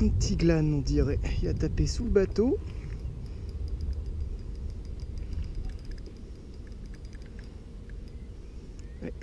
Un petit glane, on dirait. Il a tapé sous le bateau. Ouais.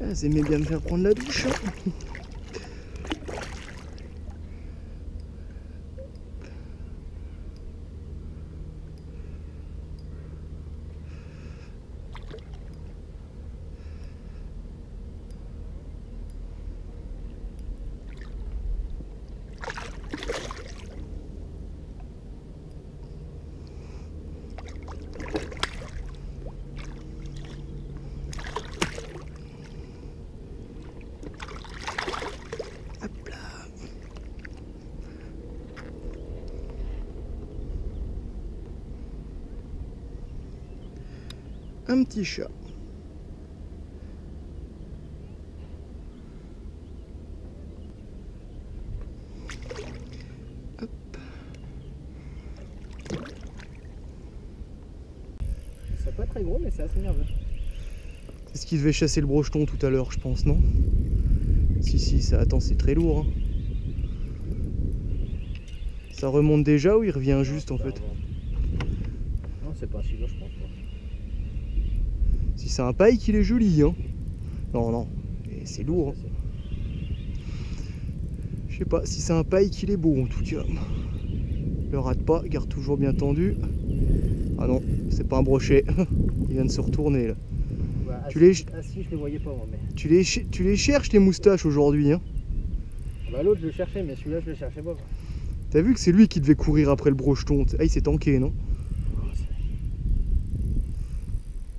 Ah, vous aimez bien me faire prendre la douche, hein. Un petit chat. Hop. C'est pas très gros, mais c'est assez nerveux. C'est ce qui devait chasser le brocheton tout à l'heure, je pense, non? Si, ça, attends, c'est très lourd, hein. Ça remonte déjà ou il revient juste en fait? Non, c'est pas si lourd, je pense pas. Si c'est un paille qu'il est joli, hein. Non, et c'est lourd, hein. Je sais pas, si c'est un paille qu'il est beau en tout cas. Le rate pas, garde toujours bien tendu. Ah non, c'est pas un brochet. Il vient de se retourner là. Bah, Tu les... si, je les voyais pas moi, mais... tu les cherches les moustaches aujourd'hui, hein. Bah l'autre je le cherchais, mais celui-là je le cherchais pas. T'as vu que c'est lui qui devait courir après le brocheton. Ah, il s'est tanké, non?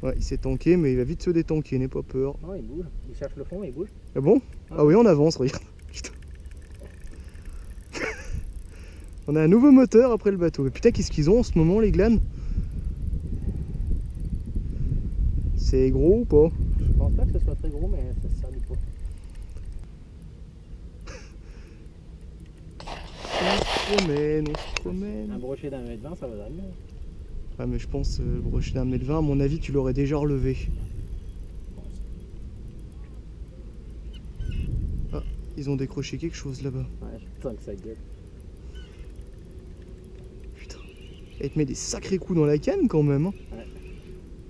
Ouais, il s'est tanké, mais il va vite se détanker, n'aie pas peur. Non, il bouge, il cherche le fond, il bouge. Ah bon? Ah oui, on avance, regarde. Putain. On a un nouveau moteur après le bateau. Mais putain, qu'est-ce qu'ils ont en ce moment, les glanes? C'est gros ou pas? Je pense pas que ce soit très gros, mais ça se sert du pot. On se promène. Un brochet d'1,20 m, ça vaudrait mieux. Ah mais je pense le brochet d'1,20 m, à mon avis tu l'aurais déjà relevé. Ah, ils ont décroché quelque chose là-bas. Ouais, je sens que ça gueule. Putain. Et il te met des sacrés coups dans la canne quand même, hein. Ouais.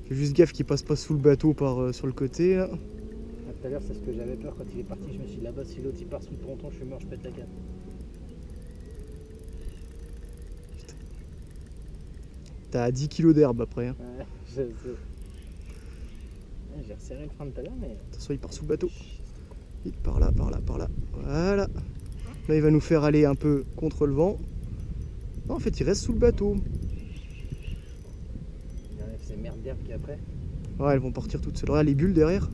Fais juste gaffe qu'il passe pas sous le bateau par sur le côté là. Ah, tout à l'heure c'est ce que j'avais peur quand il est parti, je me suis dit là-bas si l'autre il part sous le ponton, je suis mort, je pète la canne. T'as 10 kg d'herbe après, hein. Ouais, j'ai resserré le frein tout à l'heure, mais... Attention, il part sous le bateau. Vite, par là. Voilà. Là, il va nous faire aller un peu contre le vent. Non, en fait, il reste sous le bateau. Il y a ces merdes d'herbe qui après. Ouais, elles vont partir toutes seules. Regarde les bulles derrière.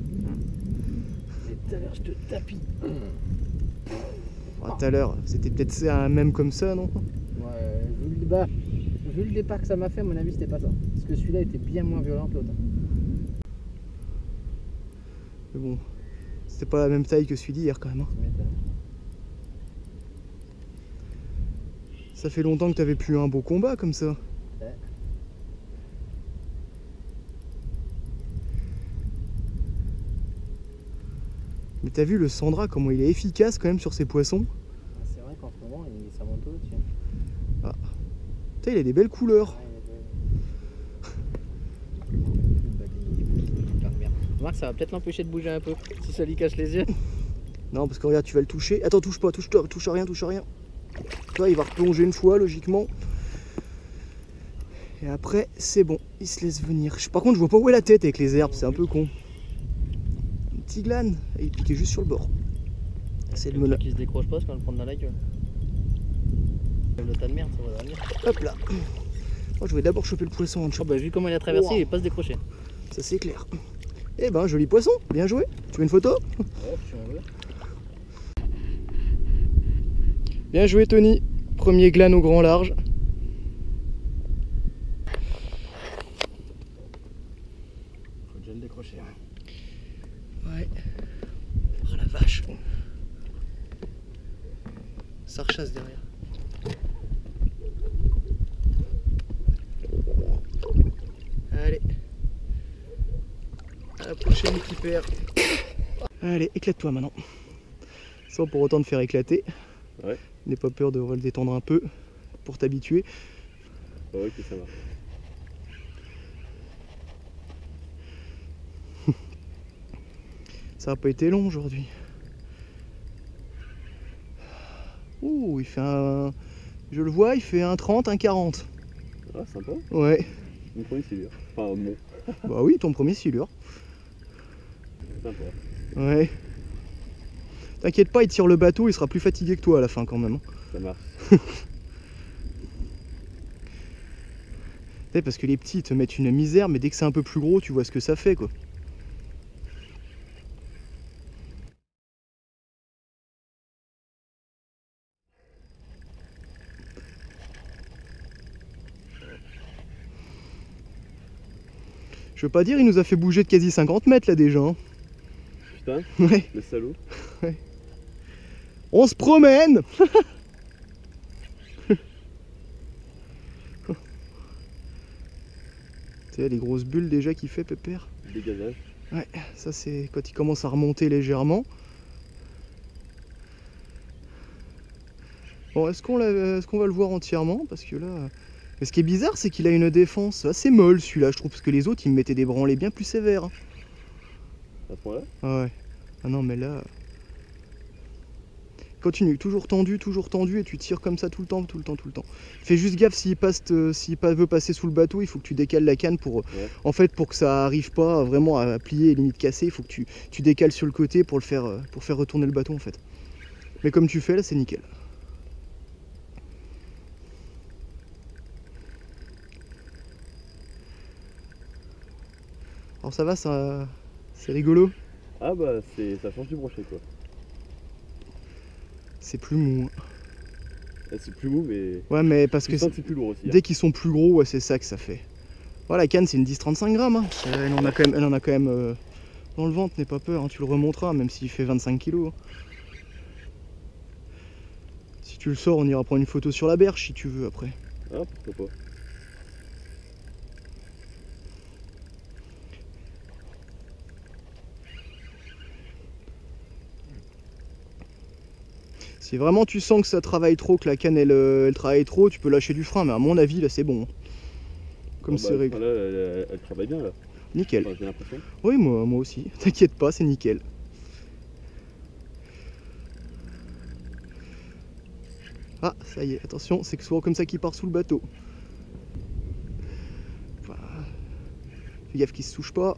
Et tout à l'heure, je te tapis. Tout à l'heure, c'était peut-être ça, un même comme ça, non? Ouais, vu le départ que ça m'a fait, à mon avis, c'était pas ça. Parce que celui-là était bien moins violent que l'autre. Mais bon, c'était pas la même taille que celui d'hier quand même, hein. Ça fait longtemps que t'avais plus un beau combat comme ça. Ouais. Mais t'as vu le Sandra, comment il est efficace quand même sur ses poissons? Ah, c'est vrai qu'en ce moment, ça monte au-dessus. Ah. Putain, il a des belles couleurs. Remarque, ça va peut-être l'empêcher de bouger un peu, si ça lui cache les yeux. Non, parce que regarde, tu vas le toucher. Attends, touche pas, touche à rien. Toi, il va replonger une fois, logiquement. Et après, c'est bon, il se laisse venir. Par contre, je vois pas où est la tête avec les herbes, c'est un peu con. Un petit glane, et il piquait juste sur le bord. C'est le qui se décroche pas, c'est qu'on va le prendre dans la gueule. Le tas de merde, ça va venir. Hop là. Moi, je vais d'abord choper le poisson. Oh, bah, vu comment il a traversé, il va pas se décrocher. Ça, c'est clair. Eh ben, joli poisson, bien joué. Tu veux une photo? Ouais, si on veut. Bien joué Tony. Premier glane au grand large. Faut déjà le décrocher. Hein. Ouais. Oh la vache. Ça rechasse derrière. Allez. À la prochaine qui perd. Allez, éclate-toi maintenant. Sans pour autant te faire éclater. Ouais. N'aie pas peur de le détendre un peu pour t'habituer. Ouais, ok, ça va. Ça n'a pas été long aujourd'hui. Ouh, il fait un... Je le vois, il fait un 30, un 40. Ah, sympa. Ouais. Mon premier silure. Enfin, bon. Bah oui, ton premier silure. Sympa. Ouais. T'inquiète pas, il tire le bateau, il sera plus fatigué que toi à la fin quand même. Hein. Ça marche. Parce que les petits ils te mettent une misère, mais dès que c'est un peu plus gros, tu vois ce que ça fait quoi. Je veux pas dire, il nous a fait bouger de quasi 50 mètres là déjà. Hein. Putain, Ouais. le salaud. Ouais. On se promène. Tu sais, les grosses bulles déjà qu'il fait, Pépère. Dégazage. Ouais, ça c'est quand il commence à remonter légèrement. Bon, est-ce qu'on va le voir entièrement? Parce que là... Mais ce qui est bizarre, c'est qu'il a une défense assez molle celui-là, je trouve, parce que les autres, ils me mettaient des branlées bien plus sévères. Hein. À ce point-là? Ah ouais. Ah non, mais là... Continue, toujours tendu, et tu tires comme ça tout le temps. Fais juste gaffe, s'il veut passer sous le bateau, il faut que tu décales la canne pour... Ouais. En fait, pour que ça arrive pas vraiment à plier et limite casser, il faut que tu décales sur le côté pour faire retourner le bateau en fait. Mais comme tu fais là, c'est nickel. Alors ça va, c'est rigolo. Ah bah, ça change du brochet quoi. C'est plus mou. C'est plus mou, mais. Ouais, mais parce Tu que sens que c'est plus lourd aussi. Hein. dès qu'ils sont plus gros, ouais, c'est ça que ça fait. Voilà, la canne, c'est une 10-35 grammes. Hein. Elle en a quand même dans le ventre, n'aie pas peur. Hein. Tu le remonteras, même s'il fait 25 kg. Hein. Si tu le sors, on ira prendre une photo sur la berge si tu veux après. Ah, pourquoi pas. Si vraiment tu sens que ça travaille trop, que la canne elle travaille trop, tu peux lâcher du frein, mais à mon avis là c'est bon. Comme c'est Là, réglé. elle travaille bien là. Nickel. Enfin, j'ai l'impression. Oui, moi aussi. T'inquiète pas, c'est nickel. Ah, ça y est, attention, c'est souvent comme ça qu'il part sous le bateau. Voilà. Fais gaffe qu'il se touche pas.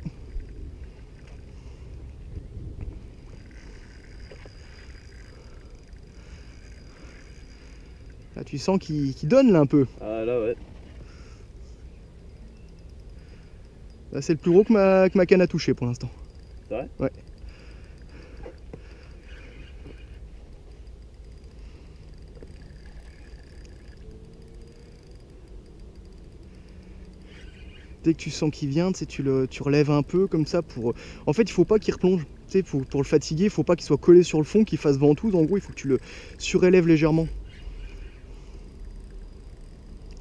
Là, tu sens qu'il donne là un peu. Ah là, ouais. Là, c'est le plus gros que ma canne a touché pour l'instant. C'est vrai? Ouais. Dès que tu sens qu'il vient, tu relèves un peu comme ça pour... En fait, il faut pas qu'il replonge. Pour le fatiguer, il faut pas qu'il soit collé sur le fond, qu'il fasse ventouse. En gros, il faut que tu le surélèves légèrement.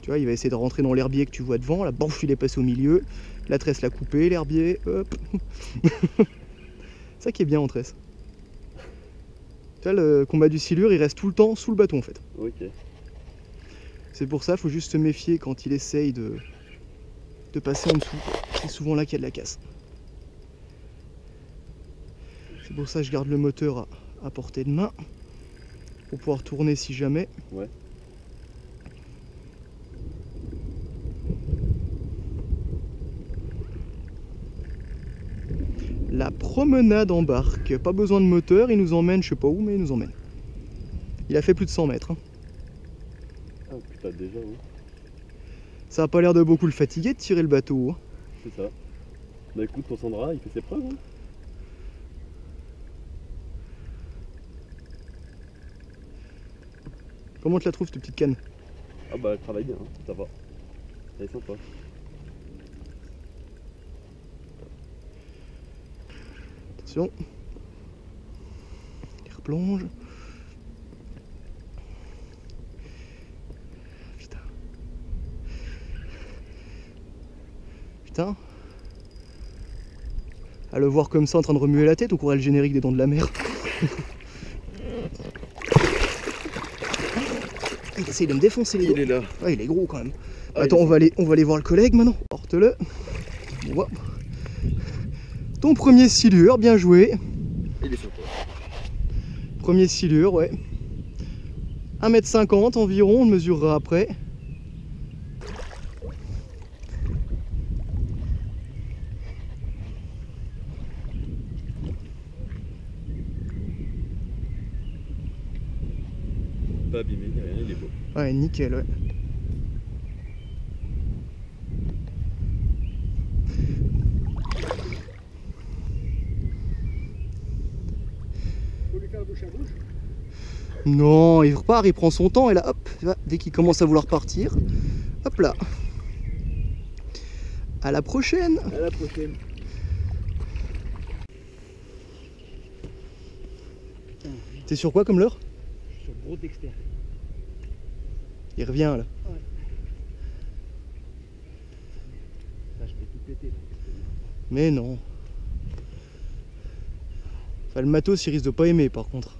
Tu vois, il va essayer de rentrer dans l'herbier que tu vois devant. Là, bouf, il est passé au milieu. La tresse l'a coupé, l'herbier, hop. Ça qui est bien en tresse. Tu vois, le combat du silure, il reste tout le temps sous le bateau en fait. Ok. C'est pour ça, il faut juste se méfier quand il essaye de passer en dessous. C'est souvent là qu'il y a de la casse. C'est pour ça que je garde le moteur à portée de main. Pour pouvoir tourner si jamais. Ouais. La promenade en barque. Pas besoin de moteur, il nous emmène, je sais pas où, mais il nous emmène. Il a fait plus de 100 mètres. Hein. Ah putain, déjà, oui. Ça a pas l'air de beaucoup le fatiguer de tirer le bateau. Hein. C'est ça. Bah écoute, ton Sandra, il fait ses preuves. Hein. Comment tu la trouves cette petite canne? Ah bah elle travaille bien, hein. Ça va. Elle est sympa. Attention. Il replonge. Putain. Putain. À le voir comme ça en train de remuer la tête, on croirait le générique des Dents de la Mer. Il essaye de me défoncer les doigts. Il est là. Ouais, il est gros quand même. Ah, Attends, on va aller voir le collègue maintenant. Porte-le. Voilà. Ton premier silure, bien joué. Il est sympa. Premier silure, ouais. 1,50 m environ, on le mesurera après. Pas abîmé, ni rien, il est beau. Ouais, nickel, ouais. Faut lui faire bouche à bouche. Non, il repart, il prend son temps et là, hop, dès qu'il commence à vouloir partir, hop là. À la prochaine. À la prochaine. T'es sur quoi comme l'heure? Sur gros Dexter. Il revient là. Là, je vais tout péter. Là. Mais non. Enfin, le matos, il risque de pas aimer par contre.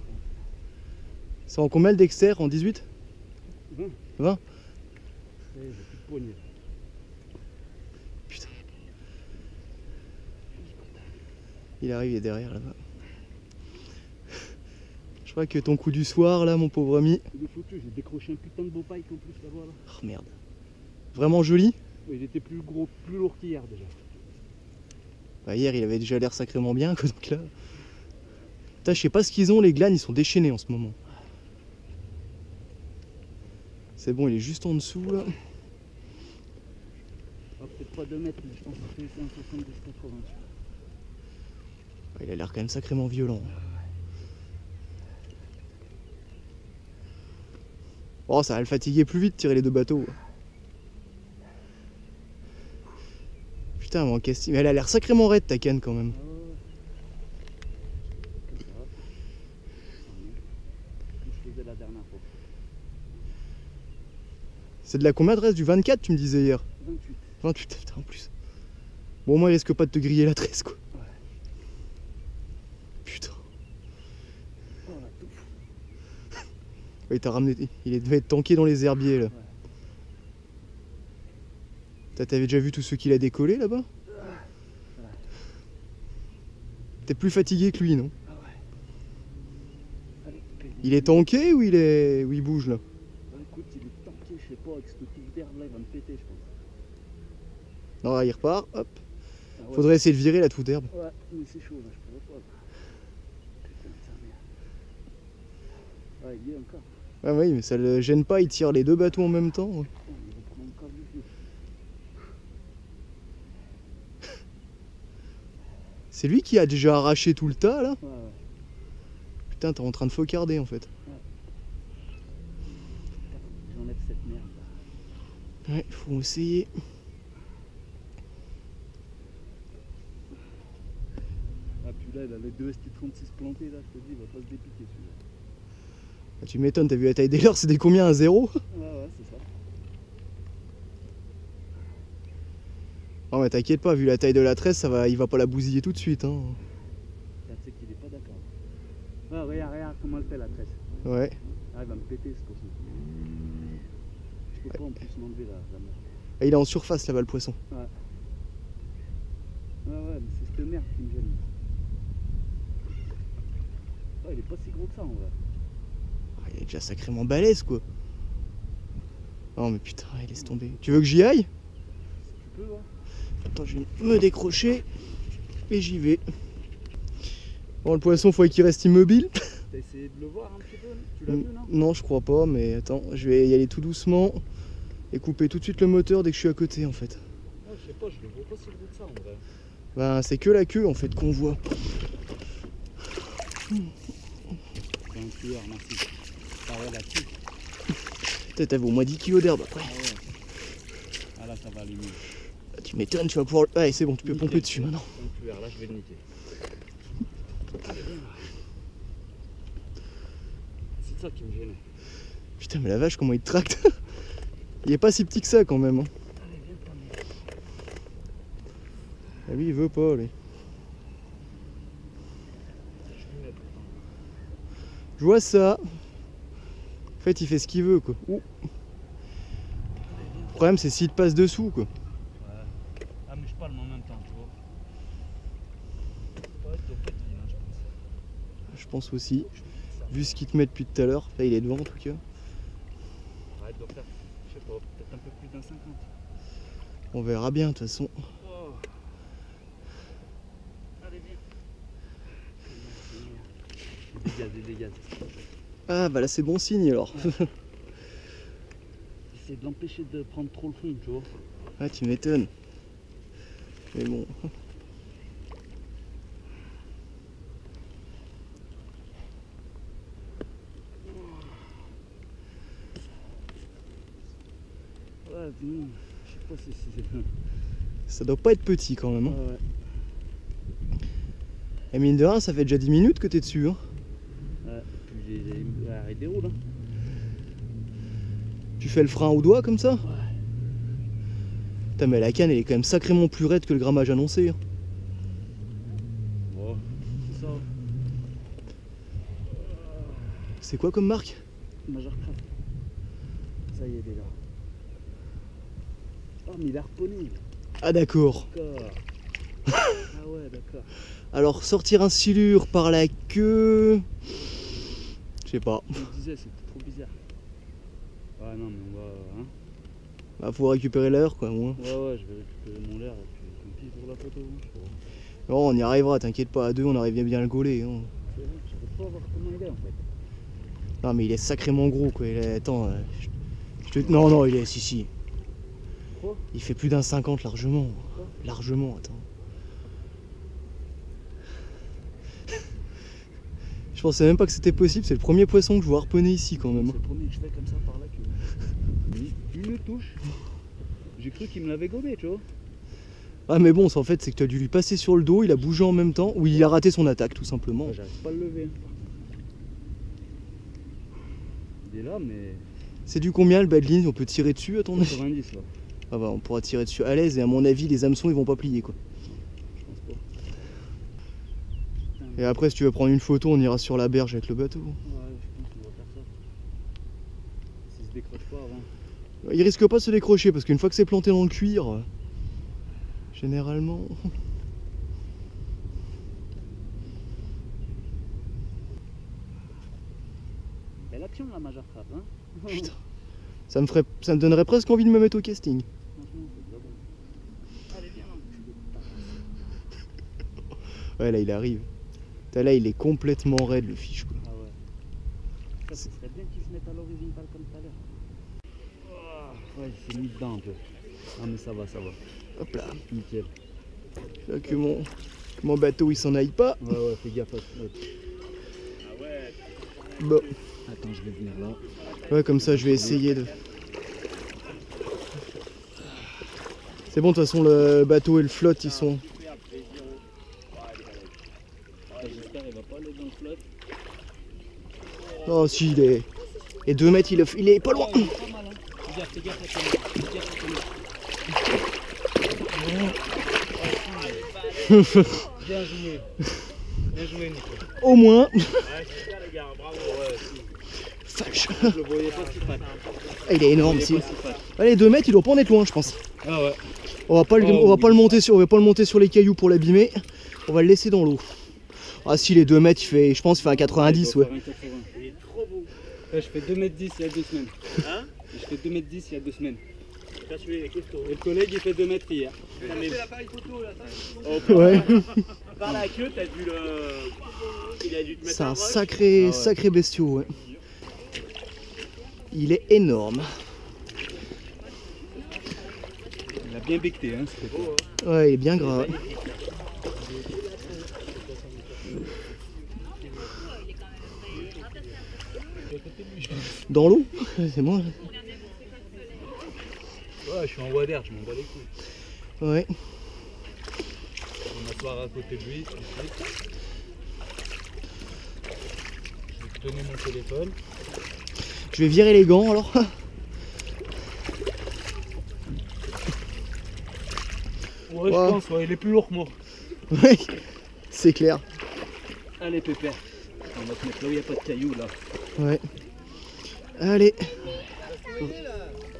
C'est en combien le Dexter? En 18? 20. 20? J'ai plus de poignée. Putain. Il arrive, il est derrière là-bas. Je crois que ton coup du soir là, mon pauvre ami. Il est foutu, j'ai décroché un putain de beau pike en plus là-bas. Là. Oh merde. Vraiment joli? Mais il était plus gros, plus lourd qu'hier déjà. Bah, hier il avait déjà l'air sacrément bien, quoi, donc là. Putain, je sais pas ce qu'ils ont, les glanes, ils sont déchaînés en ce moment. C'est bon, il est juste en dessous là. Ah, peut-être pas 2 mètres, mais je pense que c'est 1,70 80. Il a l'air quand même sacrément violent. Oh, ça va le fatiguer plus vite, tirer les deux bateaux. Putain, mais en casting. Mais elle a l'air sacrément raide ta canne quand même. Je faisais la dernière fois. C'est de la combien de reste? Du 24 tu me disais hier? 28. 28, putain en plus. Bon, au moins il risque pas de te griller la tresse quoi. Ouais. Putain. Oh la touffe. Ouais, il t'a ramené. Il devait être tanké dans les herbiers là. Ouais. T'avais déjà vu tous ceux qu'il a décollés là-bas? Ouais. T'es plus fatigué que lui, non? Ah ouais. Allez, Il est tanké ou il bouge là? bah, écoute, il est tanké, je sais pas, avec cette touffe d'herbe là, il va me péter, je pense. Non, il repart, hop. Ah ouais. Faudrait essayer de virer la toute herbe. Ouais, mais c'est chaud là, je pourrais pas. Là. Putain de sa mère. Ouais, il y est encore. Ah oui, mais ça le gêne pas, il tire les deux bateaux en même temps. Oh, il reprend encore du vieux. C'est lui qui a déjà arraché tout le tas là? Ouais, ouais. Putain, t'es en train de focarder en fait. J'enlève cette merde là. Ouais, faut essayer. Ah, puis là, il a les deux ST36 plantés là, je te dis, il va pas se dépiquer celui-là. Ah, tu m'étonnes, t'as vu la taille des leurres, c'est des combien? Un 0? Ouais, ouais, c'est ça. Non mais t'inquiète pas, vu la taille de la tresse, il va pas la bousiller tout de suite. Hein. Là, tu sais qu'il est pas d'accord. Ah, regarde comment elle fait la tresse. Ouais. Ah, il va me péter ce poisson. Je peux pas en plus m'enlever la mer. Et il est en surface là-bas le poisson. Ouais. Ouais, ouais, mais c'est cette merde qui me gêne. Ouais, il est pas si gros que ça en vrai. Ah, il est déjà sacrément balèze quoi. Non mais putain, laisse tomber. Tu veux que j'y aille? Tu peux, ouais. Attends, je vais me décrocher et j'y vais. Bon, le poisson, faut qu'il reste immobile. T'as essayé de le voir un petit peu, non? Tu l'as vu, non? Non, je crois pas, mais attends, je vais y aller tout doucement et couper tout de suite le moteur dès que je suis à côté en fait. Ah, je sais pas, je le vois pas si gros que ça en vrai. Ben, c'est que la queue en fait qu'on voit. C'est un tueur, merci. Ah ouais, la queue. Peut-être t'avais au moins 10 kilos d'herbe après. Ah ouais. Ah là, ça va aller mieux. Ah, tu m'étonnes, tu vas pouvoir... Allez, c'est bon, tu peux Nickel. pomper dessus maintenant. Là, je vais le niquer. Allez, viens là. C'est ça qui me gênait. Putain, mais la vache, comment il te tracte. Il est pas si petit que ça quand même. Hein. Allez, viens pas mec. Ah, lui, il veut pas, lui. Je vois ça. En fait, il fait ce qu'il veut, quoi. Ouh. Le problème, c'est s'il te passe dessous, quoi. Ouais. Ah, mais je parle en même temps, tu vois. Ouais, tu dois pas être vilain, je pense. Je pense aussi. Vu ce qu'il te met depuis tout à l'heure. Là, il est devant, en tout cas. Ouais, il doit faire, je sais pas, peut-être un peu plus d'un 50. On verra bien, de toute façon. Oh. Allez, viens. Dégage. Ah, bah là, c'est bon signe, alors. J'essaie de l'empêcher de prendre trop le fond, tu vois. Ah, tu m'étonnes. Mais bon. Ouais, non, je sais pas si c'est... Ça doit pas être petit, quand même. Hein. Ouais. Et mine de rien, ça fait déjà 10 minutes que t'es dessus. Hein. Ouais, puis j'ai arrêté déroule. Hein. Tu fais le frein au doigt, comme ça? Ouais. Putain, mais la canne, elle est quand même sacrément plus raide que le grammage annoncé. Hein. Bon, c'est ça. C'est quoi comme marque? Major Craft. Ça y est, les gars. Oh, mais il a harponné. Ah, d'accord. D'accord. Ah ouais, d'accord. Alors, sortir un silure par la queue... Je sais pas. Je me disais, c'était trop bizarre. Ouais, non, mais on va... Hein. Bah, faut récupérer l'heure, quoi, au moins. Ouais, je vais récupérer mon l'air et puis tant pis pour la photo. Hein, je crois. Bon, on y arrivera, t'inquiète pas, à deux, on arrive bien à le gauler. Hein. C'est vrai, j'arrive pas à voir comment il est en fait. Non, mais il est sacrément gros, quoi. Il est... Attends, non, il est... Si. Quoi? Il fait plus d'un 50 largement. Quoi? Largement, attends. Je pensais même pas que c'était possible, c'est le premier poisson que je vois harponner ici quand même. C'est le premier que je fais comme ça par là que... Une touche. J'ai cru qu'il me l'avait gommé, tu vois. Ah mais bon, en fait c'est que tu as dû lui passer sur le dos, il a bougé en même temps, ou il a raté son attaque tout simplement. Ouais, j'arrive pas à le lever. Il est là, mais... C'est du combien le badline? On peut tirer dessus à ton avis? 90 là. Ah bah on pourra tirer dessus à l'aise et à mon avis les hameçons ils vont pas plier quoi. Je pense pas. Et après si tu veux prendre une photo on ira sur la berge avec le bateau. Ouais, je pense qu'on va faire ça. S'il se décroche pas avant. Il risque pas de se décrocher parce qu'une fois que c'est planté dans le cuir, généralement... Belle action la Major Craft, hein. Putain. Ça me donnerait presque envie de me mettre au casting. Franchement, c'est bien bon. Allez, viens. Ouais là il arrive. Putain, là il est complètement raide le fiche quoi. Ah ouais. Ça serait bien qu'il se mette à l'horizontale comme tout à l'heure. Oh, ouais, il s'est mis dedans un peu. Ah mais ça va. Hop là. Nickel. Là, que mon bateau il s'en aille pas. Ouais, fais gaffe. Bon. Attends, je vais venir là. Ouais comme ça je vais essayer de... C'est bon de toute façon le bateau et le flotte ils sont... J'espère qu'il va pas aller dans le flotte. Oh si il est... Et 2 mètres il est pas loin. Pas mal, hein. Fais gaffe à toi. Bien joué Nico. Au moins. Ouais, super les gars, bravo. Ouais, Vache. je le voyais pas si fat. Ah, il est énorme Je si. le voyais pas si fat. Allez 2 mètres il doit pas en être loin je pense. Ah ouais. On va pas le monter sur les cailloux pour l'abîmer. On va le laisser dans l'eau. Ah si les 2 mètres je pense qu'il fait un 90 ouais. Il est trop beau. Ouais, je fais 2m10 il y a 2 semaines. Hein? Je fais 2m10 il y a 2 semaines. Là, celui-là, il est costaud. Et le collègue il fait 2 mètres hier. Mais l'appareil photo là, Ouais. par la queue, t'as dû le. Il a dû te mettre C'est un rush. sacré bestiau ouais. Il est énorme. Il a bien becté hein ce côté. Ouais il est bien gras. Dans l'eau? C'est moi. je suis en wader, je m'en bats les couilles. Ouais. Je vais m'asseoir à côté de lui, tout de suite. Je vais tenir mon téléphone. Je vais virer les gants alors. Ouais, Ouais. je pense, ouais, il est plus lourd que moi. Ouais, c'est clair. Allez, Pépère. On va se mettre là où il n'y a pas de cailloux, là. Ouais. Allez.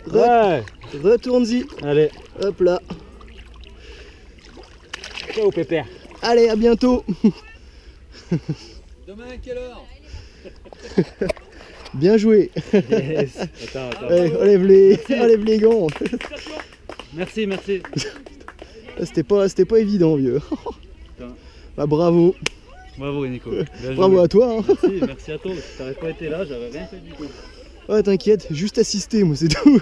Ouais. Retourne-y. Allez. Hop là. Ciao, Pépère. Allez, à bientôt. Demain à quelle heure? Bien joué. Yes. Attends. Allez, enlève les gants. Merci, merci. C'était pas évident, vieux. Putain. Bah, bravo. Bravo, Nico. Bien Bravo joué. à toi. Hein. Merci à toi. Si t'avais pas été là, j'avais rien fait du tout. Ouais, t'inquiète, juste assister, moi, c'est tout.